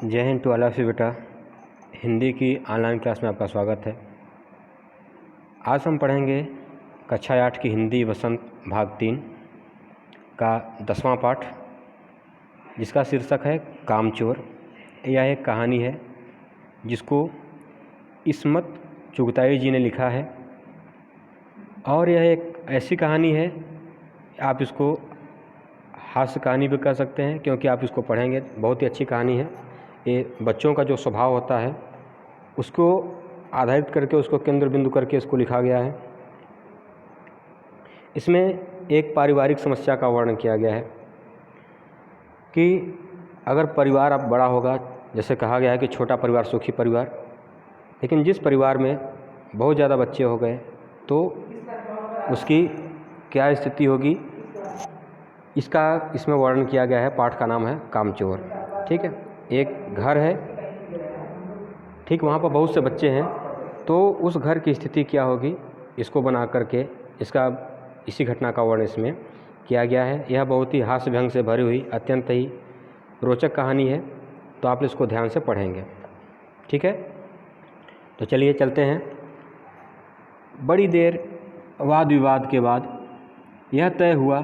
जय हिंद to all of you बेटा। हिंदी की ऑनलाइन क्लास में आपका स्वागत है। आज हम पढ़ेंगे कक्षा 8 की हिंदी वसंत भाग 3 का 10वां पाठ, जिसका शीर्षक है कामचोर। यह एक कहानी है जिसको इस्मत चुगताई जी ने लिखा है और यह एक ऐसी कहानी है, आप इसको हास्य कहानी भी कह सकते हैं क्योंकि आप इसको पढ़ेंगे। बहुत ही अच्छी कहानी है। ये बच्चों का जो स्वभाव होता है उसको आधारित करके, उसको केंद्र बिंदु करके इसको लिखा गया है। इसमें एक पारिवारिक समस्या का वर्णन किया गया है कि अगर परिवार अब बड़ा होगा, जैसे कहा गया है कि छोटा परिवार सुखी परिवार, लेकिन जिस परिवार में बहुत ज़्यादा बच्चे हो गए तो उसकी क्या स्थिति होगी, इसमें वर्णन किया गया है। पाठ का नाम है कामचोर। ठीक है, एक घर है, ठीक, वहाँ पर बहुत से बच्चे हैं, तो उस घर की स्थिति क्या होगी इसको बना करके इसी घटना का वर्णन इसमें किया गया है। यह बहुत ही हास्य व्यंग से भरी हुई अत्यंत ही रोचक कहानी है, तो आप इसको ध्यान से पढ़ेंगे। ठीक है, तो चलिए चलते हैं। बड़ी देर वाद विवाद के बाद यह तय हुआ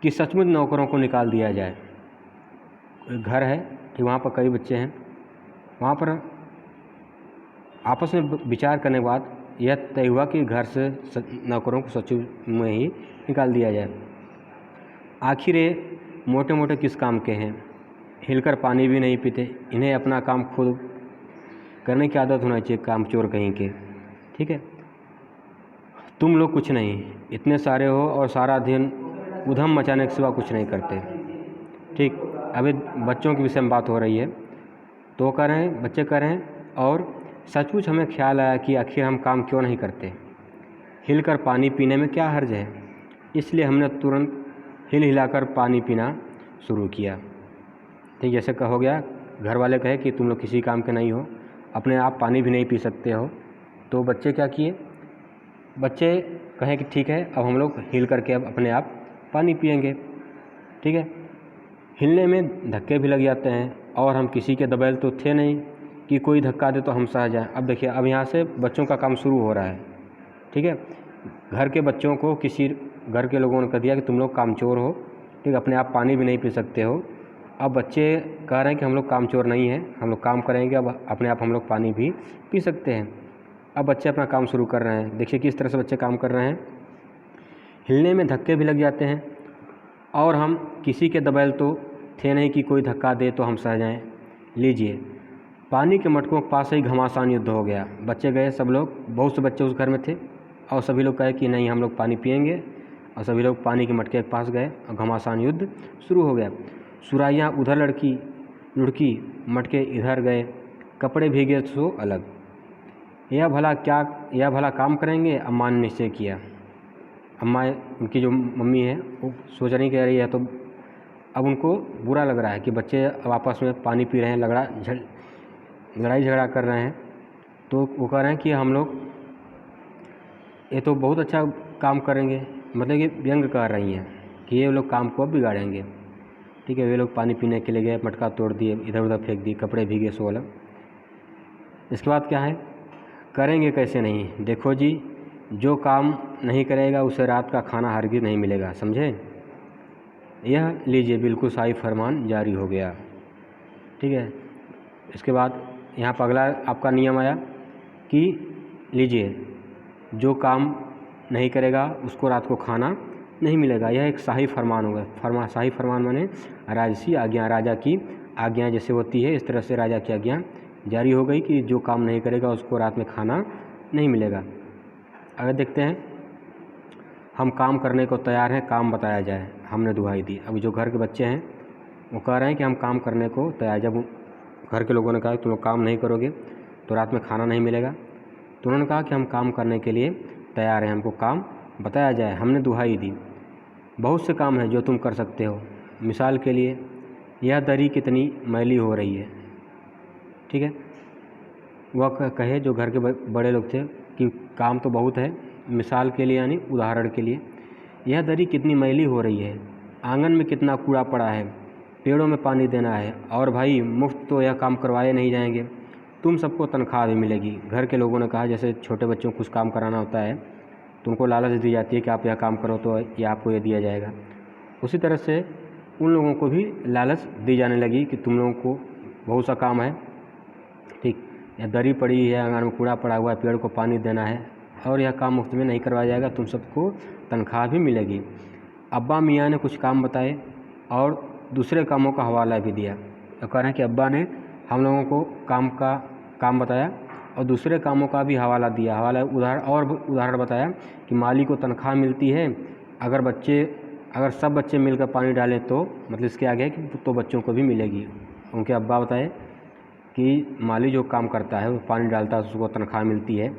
कि सचमुच नौकरों को निकाल दिया जाए। कोई घर है कि वहाँ पर कई बच्चे हैं, वहाँ पर आपस में विचार करने के बाद यह तय हुआ कि घर से नौकरों को सचमुच में ही निकाल दिया जाए। आखिर ये मोटे मोटे किस काम के हैं, हिलकर पानी भी नहीं पीते, इन्हें अपना काम खुद करने की आदत होना चाहिए, काम चोर कहीं के। ठीक है, तुम लोग कुछ नहीं, इतने सारे हो और सारा दिन उधम मचाने के सिवा कुछ नहीं करते। ठीक, अभी बच्चों के विषय में बात हो रही है, तो कह रहे हैं, बच्चे कह रहे हैं, और सचमुच हमें ख्याल आया कि आखिर हम काम क्यों नहीं करते, हिलकर पानी पीने में क्या हर्ज है, इसलिए हमने तुरंत हिलाकर पानी पीना शुरू किया। ठीक, जैसे कहो गया, घर वाले कहे कि तुम लोग किसी काम के नहीं हो, अपने आप पानी भी नहीं पी सकते हो, तो बच्चे क्या किए, बच्चे कहें कि ठीक है, अब हम लोग हिल करके अब अपने आप पानी पिएंगे। ठीक है, हिलने में धक्के भी लग जाते हैं और हम किसी के दबैल तो थे नहीं कि कोई धक्का दे तो हम सह जाएं। अब देखिए, अब यहाँ से बच्चों का काम शुरू हो रहा है। ठीक है, घर के बच्चों को किसी घर के लोगों ने कह दिया कि तुम लोग कामचोर हो, ठीक, अपने आप पानी भी नहीं पी सकते हो। अब बच्चे कह रहे हैं कि हम लोग कामचोर नहीं हैं, हम लोग काम करेंगे, अब अपने आप हम लोग पानी भी पी सकते हैं। अब बच्चे अपना काम शुरू कर रहे हैं। देखिए किस तरह से बच्चे काम कर रहे हैं। हिलने में धक्के भी लग जाते हैं और हम किसी के दबैल तो थे नहीं कि कोई धक्का दे तो हम सह जाएं। लीजिए, पानी के मटकों के पास ही घमासान युद्ध हो गया। बच्चे गए, सब लोग, बहुत से बच्चे उस घर में थे, और सभी लोग कहे कि नहीं हम लोग पानी पिएंगे, और सभी लोग पानी के मटके के पास गए और घमासान युद्ध शुरू हो गया। सुराइयाँ उधर लुढ़की, मटके इधर गए, कपड़े भीगे सो अलग। यह भला काम करेंगे, अम्मा ने निश्चय किया। अम्मा, उनकी जो मम्मी है, वो सोच रही कह रही है, तो अब उनको बुरा लग रहा है कि बच्चे अब आपस में पानी पी रहे हैं, लड़ाई झगड़ा कर रहे हैं। तो वो कह रहे हैं कि हम लोग ये तो बहुत अच्छा काम करेंगे, मतलब ये व्यंग कर रही हैं कि ये लोग काम को अब बिगाड़ेंगे। ठीक है, वे लोग पानी पीने के लिए गए, मटका तोड़ दिए, इधर उधर फेंक दिए, कपड़े भीगे सो अलग। इसके बाद क्या है, करेंगे कैसे नहीं, देखो जी, जो काम नहीं करेगा उसे रात का खाना हरगिज़ नहीं मिलेगा, समझे। यह लीजिए, बिल्कुल सही फरमान जारी हो गया। ठीक है, इसके बाद यहाँ पर अगला आपका नियम आया कि लीजिए, जो काम नहीं करेगा उसको रात को खाना नहीं मिलेगा। यह एक शाही फरमान होगा। शाही फरमान माने राजसी आज्ञा, राजा की आज्ञा जैसे होती है, इस तरह से राजा की आज्ञा जारी हो गई कि जो काम नहीं करेगा उसको रात में खाना नहीं मिलेगा। अगर देखते हैं, हम काम करने को तैयार हैं, काम बताया जाए, हमने दुहाई दी। अब जो घर के बच्चे हैं वो कह रहे हैं कि हम काम करने को तैयार। जब घर के लोगों ने कहा तुम लोग काम नहीं करोगे तो रात में खाना नहीं मिलेगा, तो उन्होंने कहा कि हम काम करने के लिए तैयार हैं, हमको काम बताया जाए, हमने दुहाई दी। बहुत से काम हैं जो तुम कर सकते हो, मिसाल के लिए यह दरी कितनी मैली हो रही है। ठीक है, वह कहे जो घर के बड़े लोग थे कि काम तो बहुत है, मिसाल के लिए यानी उदाहरण के लिए, यह दरी कितनी मैली हो रही है, आंगन में कितना कूड़ा पड़ा है, पेड़ों में पानी देना है, और भाई मुफ्त तो यह काम करवाए नहीं जाएंगे, तुम सबको तनख्वाह भी मिलेगी। घर के लोगों ने कहा जैसे छोटे बच्चों को कुछ काम कराना होता है तो उनको लालच दी जाती है कि आप यह काम करो तो ये आपको ये दिया जाएगा, उसी तरह से उन लोगों को भी लालच दी जाने लगी कि तुम लोगों को बहुत सा काम है, ठीक, या दरी पड़ी है, आंगन में कूड़ा पड़ा हुआ है, पेड़ को पानी देना है, और यह काम मुफ्त में नहीं करवाया जाएगा, तुम सबको तनख्वाह भी मिलेगी। अब्बा मियाँ ने कुछ काम बताए और दूसरे कामों का हवाला भी दिया। तो कह रहे हैं कि अब्बा ने हम लोगों को काम बताया और दूसरे कामों का भी हवाला दिया। उदाहरण बताया कि माली को तनख्वाह मिलती है, अगर सब बच्चे मिलकर पानी डालें तो मतलब इसके आगे है कि तो बच्चों को भी मिलेगी। उनके अब्बा बताए कि माली जो काम करता है वो पानी डालता है उसको तनख्वाह मिलती है,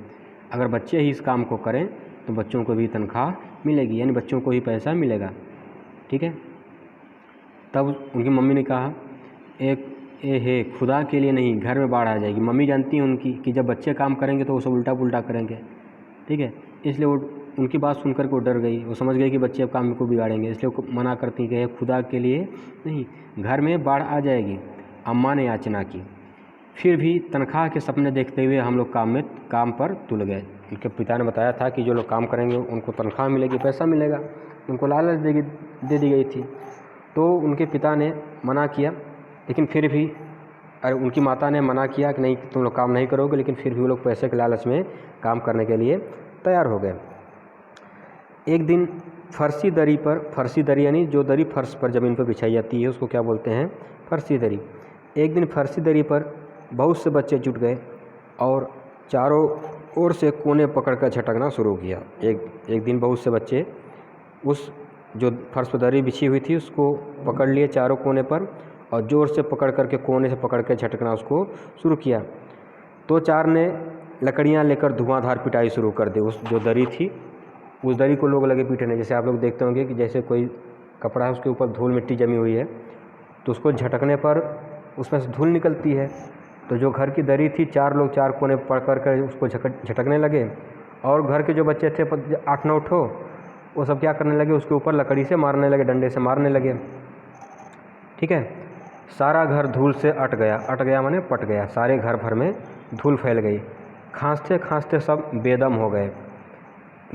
अगर बच्चे ही इस काम को करें तो बच्चों को भी तनख्वाह मिलेगी, यानी बच्चों को ही पैसा मिलेगा। ठीक है। तब उनकी मम्मी ने कहा हे खुदा के लिए नहीं, घर में बाढ़ आ जाएगी। मम्मी जानती हैं उनकी कि जब बच्चे काम करेंगे तो वो सब उल्टा पुल्टा करेंगे, ठीक है, इसलिए वो उनकी बात सुनकर वो डर गई। वो समझ गई कि बच्चे अब काम को बिगाड़ेंगे, इसलिए वो मना करती कि हे खुदा के लिए नहीं, घर में बाढ़ आ जाएगी। अम्मा ने याचना की, फिर भी तनख्वाह के सपने देखते हुए हम लोग काम पर तुल गए। उनके पिता ने बताया था कि जो लोग काम करेंगे उनको तनख्वाह मिलेगी, पैसा मिलेगा, उनको लालच दे दी गई थी। तो उनके पिता ने मना किया, लेकिन फिर भी उनकी माता ने मना किया कि नहीं तुम लोग काम नहीं करोगे, लेकिन फिर भी वो लोग पैसे के लालच में काम करने के लिए तैयार हो गए। एक दिन फर्शी दरी यानी जो दरी फर्श पर ज़मीन पर बिछाई जाती है उसको क्या बोलते हैं, फर्शी दरी। एक दिन फर्शी दरी पर बहुत से बच्चे जुट गए और चारों ओर से कोने पकड़कर झटकना शुरू किया। एक दिन बहुत से बच्चे उस जो फर्श पर दरी बिछी हुई थी उसको पकड़ लिए चारों कोने पर और ज़ोर से पकड़ करके कोने से पकड़ के झटकना उसको शुरू किया। तो चार ने लकड़ियां लेकर धुआंधार पिटाई शुरू कर दी। उस जो दरी थी उस दरी को लोग लगे पीटने। जैसे आप लोग देखते होंगे कि जैसे कोई कपड़ा है उसके ऊपर धूल मिट्टी जमी हुई है तो उसको झटकने पर उसमें से धूल निकलती है। तो जो घर की दरी थी चार लोग चार कोने पकड़ कर उसको झटकने लगे और घर के जो बच्चे थे 8-9 ठो वो सब क्या करने लगे, उसके ऊपर लकड़ी से मारने लगे, डंडे से मारने लगे। ठीक है। सारा घर धूल से अट गया माने पट गया। सारे घर भर में धूल फैल गई। खांसते खांसते सब बेदम हो गए।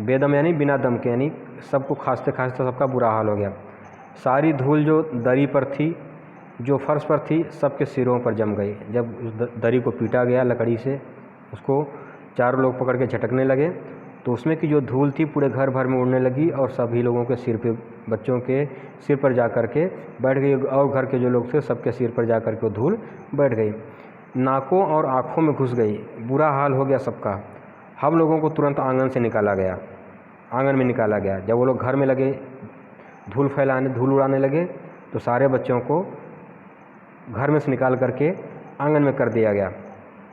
बेदम यानी बिना दम के, यानी सबको खांसते खांसते सबका बुरा हाल हो गया। सारी धूल जो दरी पर थी, जो फर्श पर थी, सबके सिरों पर जम गई। जब उस दरी को पीटा गया लकड़ी से, उसको चारों लोग पकड़ के झटकने लगे तो उसमें की जो धूल थी पूरे घर भर में उड़ने लगी और सभी लोगों के सिर पे, बच्चों के सिर पर जा कर के बैठ गई और घर के जो लोग थे सबके सिर पर जा कर के वो धूल बैठ गई, नाकों और आँखों में घुस गई। बुरा हाल हो गया सबका। हम लोगों को तुरंत आंगन में निकाला गया। जब वो लोग घर में लगे धूल उड़ाने लगे तो सारे बच्चों को घर में से निकाल करके आंगन में कर दिया गया।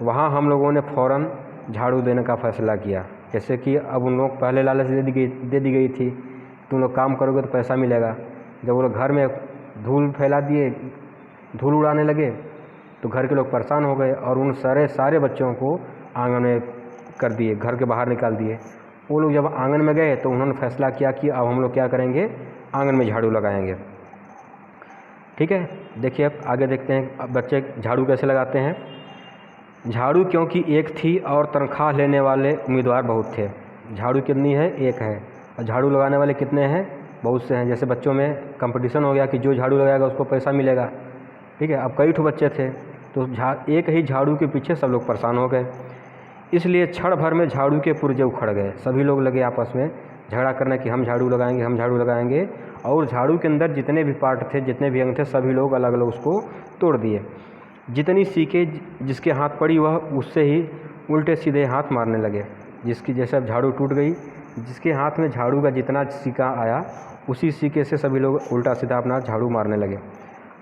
वहाँ हम लोगों ने फ़ौरन झाड़ू देने का फ़ैसला किया। जैसे कि अब उन लोग पहले लालच दे दी गई थी, तुम लोग काम करोगे तो पैसा मिलेगा। जब वो लोग घर में धूल फैला दिए, धूल उड़ाने लगे तो घर के लोग परेशान हो गए और उन सारे बच्चों को आंगन में कर दिए, घर के बाहर निकाल दिए। वो लोग जब आंगन में गए तो उन्होंने फैसला किया कि अब हम लोग क्या करेंगे, आंगन में झाड़ू लगाएंगे। ठीक है। देखिए अब आगे देखते हैं अब बच्चे झाड़ू कैसे लगाते हैं। झाड़ू क्योंकि एक थी और तनख्वाह लेने वाले उम्मीदवार बहुत थे। झाड़ू कितनी है, एक है, और झाड़ू लगाने वाले कितने हैं, बहुत से हैं। जैसे बच्चों में कंपटीशन हो गया कि जो झाड़ू लगाएगा उसको पैसा मिलेगा। ठीक है। अब कई ठो बच्चे थे तो एक ही झाड़ू के पीछे सब लोग परेशान हो गए। इसलिए क्षण भर में झाड़ू के पुर्जे उखड़ गए। सभी लोग लगे आपस में झगड़ा करने कि हम झाड़ू लगाएंगे और झाड़ू के अंदर जितने भी पार्ट थे, जितने भी अंग थे, सभी लोग अलग अलग उसको तोड़ दिए। जितनी सीखें जिसके हाथ पड़ी वह उससे ही उल्टे सीधे हाथ मारने लगे। जिसकी जैसे अब झाड़ू टूट गई, जिसके हाथ में झाड़ू का जितना सीका आया उसी सीके से सभी लोग उल्टा सीधा अपना झाड़ू मारने लगे।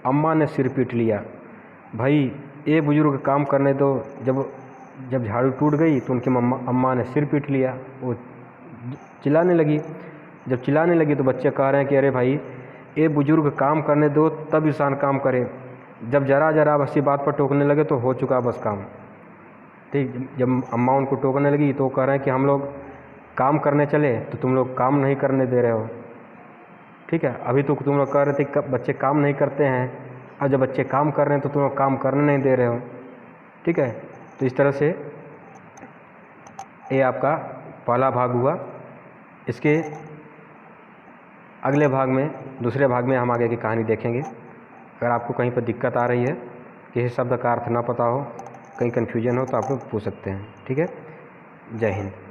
अम्मा ने सिर पीट लिया, भाई ये बुजुर्ग काम करने दो। जब झाड़ू टूट गई तो उनकी अम्मा ने सिर पीट लिया। वो चिल्लाने लगी। जब चिल्लाने लगी तो बच्चे कह रहे हैं कि अरे भाई ये बुजुर्ग काम करने दो तब इंसान काम करे। जब जरा बस बात पर टोकने लगे तो हो चुका बस काम। ठीक। जब अम्मा उनको टोकने लगी तो कह रहे हैं कि हम लोग काम करने चले तो तुम लोग काम नहीं करने दे रहे हो। ठीक है। अभी तो तुम लोग कह रहे थे बच्चे काम नहीं करते हैं और जब बच्चे काम कर रहे हैं तो तुम लोग काम करने नहीं दे रहे हो। ठीक है, तो इस तरह से ये आपका पहला भाग हुआ। इसके अगले भाग में, दूसरे भाग में हम आगे की कहानी देखेंगे। अगर आपको कहीं पर दिक्कत आ रही है, किसी शब्द का अर्थ ना पता हो, कहीं कन्फ्यूजन हो, तो आप लोग पूछ सकते हैं। ठीक है, जय हिंद।